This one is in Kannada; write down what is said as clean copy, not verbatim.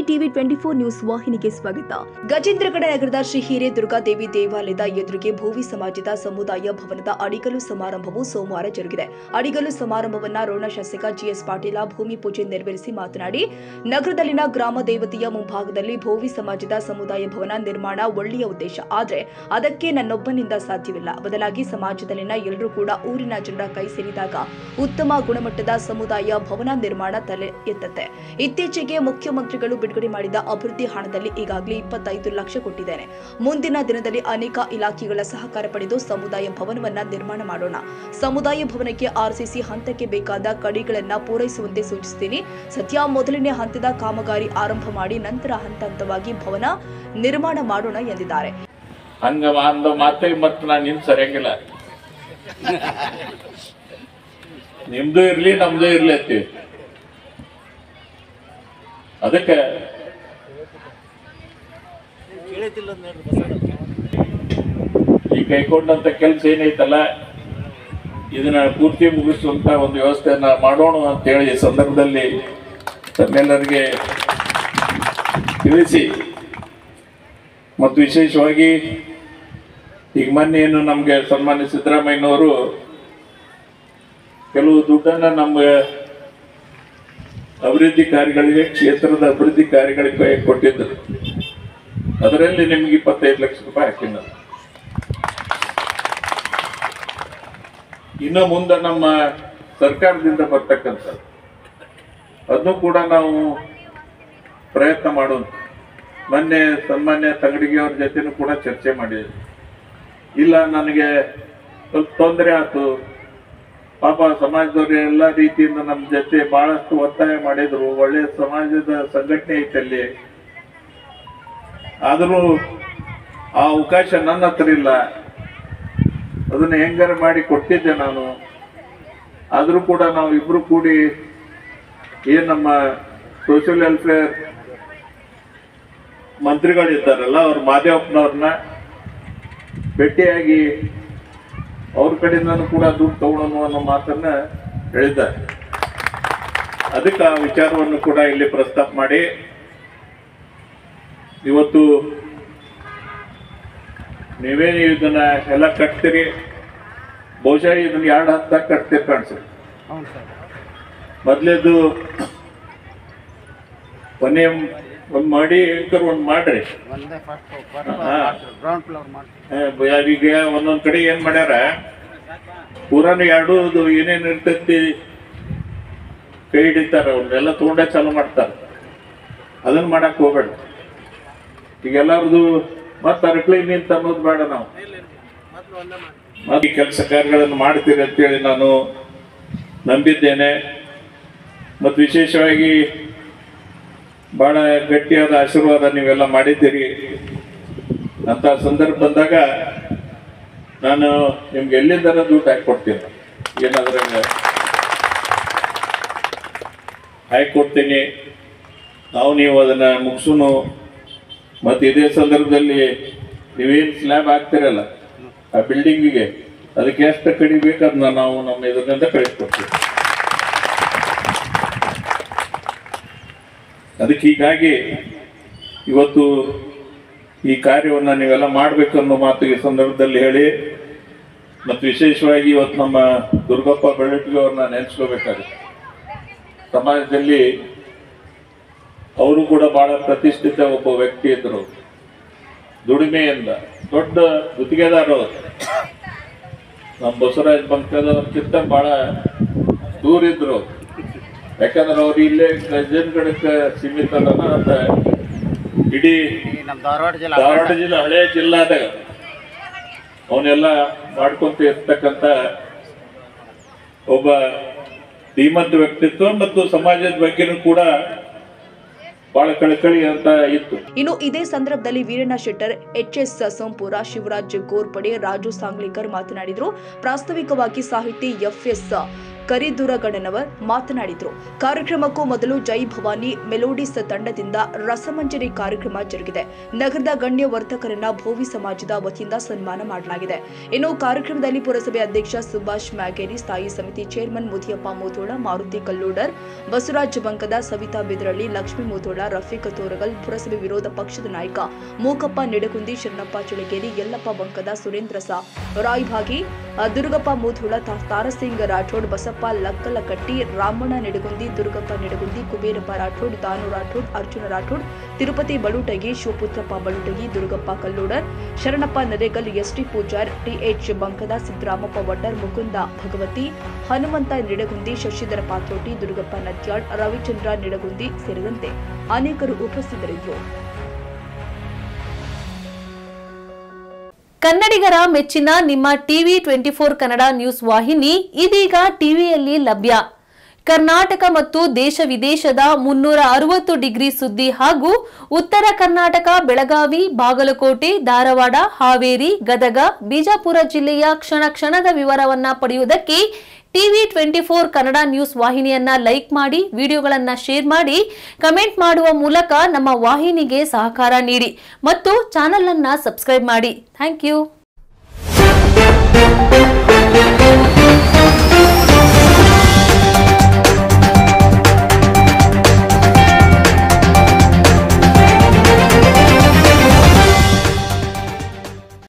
ಟಿವಿ 24 ನ್ಯೂಸ್ ವಾಹಿನಿಗೆ ಸ್ವಾಗತ. ಗಜೇಂದ್ರಗಡ ನಗರದ ಶ್ರೀ ಹಿರೇದುರ್ಗಾದೇವಿ ದೇವಾಲಯದ ಎದುರಿಗೆ ಭೋವಿ ಸಮಾಜದ ಸಮುದಾಯ ಭವನದ ಅಡಿಗಲ್ಲು ಸಮಾರಂಭವು ಸೋಮವಾರ ಜರುಗಿದೆ. ಅಡಿಗಲ್ಲು ಸಮಾರಂಭವನ್ನ ರೋಣ ಶಾಸಕ ಜಿಎಸ್ ಪಾಟೀಲ ಭೂಮಿ ಪೂಜೆ ನೆರವೇರಿಸಿ ಮಾತನಾಡಿ, ನಗರದಲ್ಲಿನ ಗ್ರಾಮ ದೇವತೆಯ ಮುಂಭಾಗದಲ್ಲಿ ಭೋವಿ ಸಮಾಜದ ಸಮುದಾಯ ಭವನ ನಿರ್ಮಾಣ ಒಳ್ಳೆಯ ಉದ್ದೇಶ. ಆದರೆ ಅದಕ್ಕೆ ನನ್ನೊಬ್ಬನಿಂದ ಸಾಧ್ಯವಿಲ್ಲ. ಬದಲಾಗಿ ಸಮಾಜದಲ್ಲಿನ ಎಲ್ಲರೂ ಕೂಡ ಊರಿನ ಜನರ ಕೈ ಸೇರಿದಾಗ ಉತ್ತಮ ಗುಣಮಟ್ಟದ ಸಮುದಾಯ ಭವನ ನಿರ್ಮಾಣ ತಲೆ ಎತ್ತುತ್ತೆ. ಇತ್ತೀಚೆಗೆ ಮುಖ್ಯಮಂತ್ರಿಗಳು ಬಿಡುಗಡೆ ಮಾಡಿದ ಅಭಿವೃದ್ಧಿ ಹಣದಲ್ಲಿ ಈಗಾಗಲೇ 25 ಲಕ್ಷ ಕೊಟ್ಟಿದ್ದೇನೆ. ಮುಂದಿನ ದಿನದಲ್ಲಿ ಅನೇಕ ಇಲಾಖೆಗಳ ಸಹಕಾರ ಪಡೆದು ಸಮುದಾಯ ಭವನವನ್ನ ನಿರ್ಮಾಣ ಮಾಡೋಣ. ಸಮುದಾಯ ಭವನಕ್ಕೆ ಆರ್ಸಿಸಿ ಹಂತಕ್ಕೆ ಬೇಕಾದ ಕಡಿಗಳನ್ನು ಪೂರೈಸುವಂತೆ ಸೂಚಿಸುತ್ತೀನಿ. ಸದ್ಯ ಮೊದಲನೇ ಹಂತದ ಕಾಮಗಾರಿ ಆರಂಭ ಮಾಡಿ ನಂತರ ಹಂತ ಹಂತವಾಗಿ ಭವನ ನಿರ್ಮಾಣ ಮಾಡೋಣ ಎಂದಿದ್ದಾರೆ. ನಿಮ್ದು ಇರ್ಲಿ ನಮ್ದು ಇರ್ಲಿ ಅಂತೀವಿ. ಅದಕ್ಕೆ ಈ ಕೈಕೊಂಡಂತ ಕೆಲಸ ಏನೈತಲ್ಲ ಇದನ್ನ ಪೂರ್ತಿ ಮುಗಿಸುವಂತ ಒಂದು ವ್ಯವಸ್ಥೆಯನ್ನ ಮಾಡೋಣ ಅಂತೇಳಿ ಈ ಸಂದರ್ಭದಲ್ಲಿ ತಮ್ಮೆಲ್ಲರಿಗೆ ತಿಳಿಸಿ, ಮತ್ತು ವಿಶೇಷವಾಗಿ ಈಗ ಮೊನ್ನೆ ಏನು ನಮ್ಗೆ ಸನ್ಮಾನ್ಯ ಸಿದ್ದರಾಮಯ್ಯನವರು ಕೆಲವು ದುಡ್ಡನ್ನ ನಮ್ಮ ಅಭಿವೃದ್ಧಿ ಕಾರ್ಯಗಳಿಗೆ, ಕ್ಷೇತ್ರದ ಅಭಿವೃದ್ಧಿ ಕಾರ್ಯಗಳಿಗೆ ಕೊಟ್ಟಿದ್ದರು. ಅದರಲ್ಲಿ ನಿಮ್ಗೆ 25 ಲಕ್ಷ ರೂಪಾಯಿ ಹಾಕಿಲ್ಲ. ಇನ್ನು ಮುಂದೆ ನಮ್ಮ ಸರ್ಕಾರದಿಂದ ಬರ್ತಕ್ಕಂಥ ಅದನ್ನು ಕೂಡ ನಾವು ಪ್ರಯತ್ನ ಮಾಡೋಣ. ಮೊನ್ನೆ ಸನ್ಮಾನ್ಯ ತಂಗಡಿಗೆ ಅವ್ರ ಜೊತೆನೂ ಕೂಡ ಚರ್ಚೆ ಮಾಡಿದ್ವಿ. ಇಲ್ಲ ನನಗೆ ಸ್ವಲ್ಪ ತೊಂದರೆ ಆಯ್ತು, ಪಾಪ ಸಮಾಜದವ್ರು ಎಲ್ಲ ರೀತಿಯಿಂದ ನಮ್ಮ ಜೊತೆ ಬಹಳಷ್ಟು ಒತ್ತಾಯ ಮಾಡಿದ್ರು. ಒಳ್ಳೆ ಸಮಾಜದ ಸಂಘಟನೆ ಐತಲ್ಲಿ, ಆದರೂ ಆ ಅವಕಾಶ ನನ್ನ ಹತ್ರ ಇಲ್ಲ. ಅದನ್ನ ಹೆಂಗಾರ ಮಾಡಿ ಕೊಟ್ಟಿದ್ದೆ ನಾನು. ಆದರೂ ಕೂಡ ನಾವು ಇಬ್ರು ಕೂಡಿ ಏನ್ ನಮ್ಮ ಸೋಷಿಯಲ್ ವೆಲ್ಫೇರ್ ಮಂತ್ರಿಗಳಿದ್ದಾರಲ್ಲ, ಅವ್ರ ಮಾದೇವಪ್ಪನವ್ರನ್ನ ಭೇಟಿಯಾಗಿ ಅವ್ರ ಕಡೆಯಿಂದನೂ ಕೂಡ ದುಡ್ಡು ತಗೊಳ್ಳೋಣ ಅನ್ನೋ ಮಾತನ್ನ ಹೇಳಿದ್ದಾರೆ. ಅದಕ್ಕೆ ಆ ವಿಚಾರವನ್ನು ಕೂಡ ಇಲ್ಲಿ ಪ್ರಸ್ತಾಪ ಮಾಡಿ ಇವತ್ತು ನೀವೇ ಇದನ್ನ ಎಲ್ಲ ಕಟ್ತೀರಿ. ಬಹುಶಃ ಇದನ್ನ 2 ಹಂತ ಕಟ್ತೀರಿ ಕಾಣಿಸುತ್ತೆ. ಮೊದಲೇದು ಕೊನೆ ಒಂದು ಮಾಡಿ ಒಂದು ಮಾಡ್ರಿ. ಈಗ ಒಂದೊಂದ್ ಕಡೆ ಏನ್ ಮಾಡ್ಯಾರ, ಪುರಾಣ 2 ಏನೇನ್ ಇರ್ತೈತಿ ಕೈ ಹಿಡಿತಾರ, ಅವ್ರನ್ನೆಲ್ಲ ತಗೊಂಡೇ ಚಾಲು ಮಾಡ್ತಾರ. ಅದನ್ನ ಮಾಡಕ್ ಹೋಗ್ಬೇಡ. ಈಗ ಎಲ್ಲಾರ್ದು ಮತ್ತ ಅರಕ್ಲಿ ನಿಂತ ಅನ್ನೋದು ಬೇಡ. ನಾವು ಈ ಕೆಲಸ ಕಾರ್ಯಗಳನ್ನು ಮಾಡ್ತೀರಿ ಅಂತೇಳಿ ನಾನು ನಂಬಿದ್ದೇನೆ. ಮತ್ತು ವಿಶೇಷವಾಗಿ ಬಹಳ ಗಟ್ಟಿಯಾದ ಆಶೀರ್ವಾದ ನೀವೆಲ್ಲ ಮಾಡಿದ್ದೀರಿ. ಅಂತ ಸಂದರ್ಭ ಬಂದಾಗ ನಾನು ನಿಮ್ಗೆ ಎಲ್ಲಿಂದ ದುಡ್ಡು ಹಾಕಿಕೊಡ್ತೀನಿ, ಏನಾದ್ರೆ ಹಾಕಿಕೊಡ್ತೀನಿ. ನೀವು ಅದನ್ನ ಮುಗಿಸೂನು. ಮತ್ತು ಇದೇ ಸಂದರ್ಭದಲ್ಲಿ ನೀವೇನು ಸ್ಲ್ಯಾಬ್ ಹಾಕ್ತಿರಲ್ಲ ಆ ಬಿಲ್ಡಿಂಗಿಗೆ, ಅದಕ್ಕೆ ಎಷ್ಟು ಕಡಿಬೇಕದನ್ನ ನಾವು ನಮ್ಮ ಇದರಿಂದ ಕಳಿಸ್ಕೊಡ್ತೀವಿ. ಅದಕ್ಕೆ ಹೀಗಾಗಿ ಇವತ್ತು ಈ ಕಾರ್ಯವನ್ನು ನೀವೆಲ್ಲ ಮಾಡಬೇಕನ್ನೋ ಮಾತು ಈ ಸಂದರ್ಭದಲ್ಲಿ ಹೇಳಿ, ಮತ್ತು ವಿಶೇಷವಾಗಿ ಇವತ್ತು ನಮ್ಮ ದುರ್ಗಪ್ಪ ಬೆಳ್ಳಟ್ಟಿ ಅವ್ರನ್ನ ನೆನೆಸ್ಕೋಬೇಕಾಗುತ್ತೆ. ಸಮಾಜದಲ್ಲಿ ಅವರು ಕೂಡ ಬಹಳ ಪ್ರತಿಷ್ಠಿತ ಒಬ್ಬ ವ್ಯಕ್ತಿ ಇದ್ರು. ದುಡಿಮೆಯಿಂದ ದೊಡ್ಡ ಗುತ್ತಿಗೆದಾರರು. ನಮ್ಮ ಬಸವರಾಜ್ ಬಂಕದವ್ರಕ್ಕಿಂತ ಬಹಳ ದೂರ ಇದ್ರು. ಯಾಕಂದ್ರೆ ಅವ್ರು ಇಲ್ಲೇ ಗಜೇಂದ್ರಗಡಕ್ಕೆ ಸೀಮಿತ ಅಲ್ಲ, ಅಂತ ಇಡೀ ಧಾರವಾಡ ಜಿಲ್ಲೆ ಹಳೆ ಜಿಲ್ಲಾದಾಗ ಅವನ್ನೆಲ್ಲ ಮಾಡ್ಕೊಂತ ಇರ್ತಕ್ಕಂಥ ಒಬ್ಬ ಧೀಮಂತ ವ್ಯಕ್ತಿತ್ವ, ಮತ್ತು ಸಮಾಜದ ಬಗ್ಗೆನೂ ಕೂಡ ಬಹಳ ಕಳಕಳಿ ಅಂತ ಇತ್ತು. ಇನ್ನು ಇದೇ ಸಂದರ್ಭದಲ್ಲಿ ವೀರಣ್ಣ ಶೆಟ್ಟರ್, ಎಚ್ಎಸ್ ಸೋಂಪುರ, ಶಿವರಾಜ್ ಗೋರ್ಪಡೆ, ರಾಜು ಸಾಂಗ್ಲಿಕರ್ ಮಾತನಾಡಿದರು. ಪ್ರಾಸ್ತಾವಿಕವಾಗಿ ಸಾಹಿತಿ ಎಫ್ಎಸ್ ಕರಿದುರಗಣ್ಣನವರ್ ಮಾತನಾಡಿದರು. ಕಾರ್ಯಕ್ರಮಕ್ಕೂ ಮೊದಲು ಜೈ ಭವಾನಿ ಮೆಲೋಡಿಸ್ ತಂಡದಿಂದ ರಸಮಂಜರಿ ಕಾರ್ಯಕ್ರಮ ಜರುಗಿದೆ. ನಗರದ ಗಣ್ಯ ವರ್ತಕರನ್ನ ಭೋವಿ ಸಮಾಜದ ವತಿಯಿಂದ ಸನ್ಮಾನ ಮಾಡಲಾಗಿದೆ. ಇನ್ನು ಕಾರ್ಯಕ್ರಮದಲ್ಲಿ ಪುರಸಭೆ ಅಧ್ಯಕ್ಷ ಸುಭಾಷ್ ಮ್ಯಾಗೇರಿ, ಸ್ಥಾಯಿ ಸಮಿತಿ ಚೇರ್ಮನ್ ಮುದಿಯಪ್ಪ ಮೂತೋಳ, ಮಾರುತಿ ಕಲ್ಲೂಡರ್, ಬಸವರಾಜ್ ಬಂಕದ, ಸವಿತಾ ಬಿದರಳ್ಳಿ, ಲಕ್ಷ್ಮೀ ಮೂತೋಳ, ರಫೀಕ್ ತೋರಗಲ್, ಪುರಸಭೆ ವಿರೋಧ ಪಕ್ಷದ ನಾಯಕ ಮೂಕಪ್ಪ ನಿಡಗುಂದಿ, ಶರಣಪ್ಪ ಚುಳಗೇರಿ, ಯಲ್ಲಪ್ಪ ಬಂಕದ, ಸುರೇಂದ್ರ ರಾಯ್ಭಾಗಿ, ದುರ್ಗಪ್ಪ ಮೂತೋಳ, ತಾರಸಿಂಗ್ ರಾಠೋಡ್, ಬಸಪ್ಪ ಲಕ್ಕಲಕಟ್ಟಿ, ರಾಮಣ್ಣ ನಿಡಗುಂದಿ, ದುರ್ಗಪ್ಪ ನಿಡಗುಂದಿ, ಕುಬೇರಪ್ಪ ರಾಠೋಡ್, ದಾನು ರಾಠೋಡ್, ಅರ್ಜುನ ರಾಠೋಡ್, ತಿರುಪತಿ ಬಳುಟಗಿ, ಶಿವಪುತ್ರಪ್ಪ ಬಳುಟಗಿ, ದುರ್ಗಪ್ಪ ಕಲ್ಲೂಡರ್, ಶರಣಪ್ಪ ನರೇಗಲ್, ಎಸ್ಟಿ ಪೂಜಾರ್, ಟಿಎಚ್ ಬಂಕದ, ಸಿದ್ದರಾಮಪ್ಪ ವಡ್ಡರ್, ಮುಕುಂದ ಭಗವತಿ, ಹನುಮಂತ ನಿಡಗುಂದಿ, ಶಶಿಧರ ಪಾತ್ರೋಟಿ, ದುರ್ಗಪ್ಪ ನದ್ಯಾಳ್, ರವಿಚಂದ್ರ ನಿಡಗುಂದಿ ಸೇರಿದಂತೆ ಅನೇಕರು ಉಪಸ್ಥಿತರಿದ್ದರು. ಕನ್ನಡಿಗರ ಮೆಚ್ಚಿನ ನಿಮ್ಮ ಟಿವಿ 24 ಕನ್ನಡ ನ್ಯೂಸ್ ವಾಹಿನಿ ಇದೀಗ ಟಿವಿಯಲ್ಲಿ ಲಭ್ಯ. ಕರ್ನಾಟಕ ಮತ್ತು ದೇಶ ವಿದೇಶದ 360 ಡಿಗ್ರಿ ಸುದ್ದಿ ಹಾಗೂ ಉತ್ತರ ಕರ್ನಾಟಕ, ಬೆಳಗಾವಿ, ಬಾಗಲಕೋಟೆ, ಧಾರವಾಡ, ಹಾವೇರಿ, ಗದಗ, ಬಿಜಾಪುರ ಜಿಲ್ಲೆಯ ಕ್ಷಣ ಕ್ಷಣದ ವಿವರವನ್ನ ಪಡೆಯುವುದಕ್ಕೆ ಟಿವಿ 24 ಕನ್ನಡ ನ್ಯೂಸ್ ವಾಹಿನಿಯನ್ನ ಲೈಕ್ ಮಾಡಿ, ವಿಡಿಯೋಗಳನ್ನ ಶೇರ್ ಮಾಡಿ, ಕಮೆಂಟ್ ಮಾಡುವ ಮೂಲಕ ನಮ್ಮ ವಾಹಿನಿಗೆ ಸಹಕಾರ ನೀಡಿ ಮತ್ತು ಚಾನೆಲ್ ಅನ್ನ ಸಬ್ಸ್ಕ್ರೈಬ್ ಮಾಡಿ. Thank you.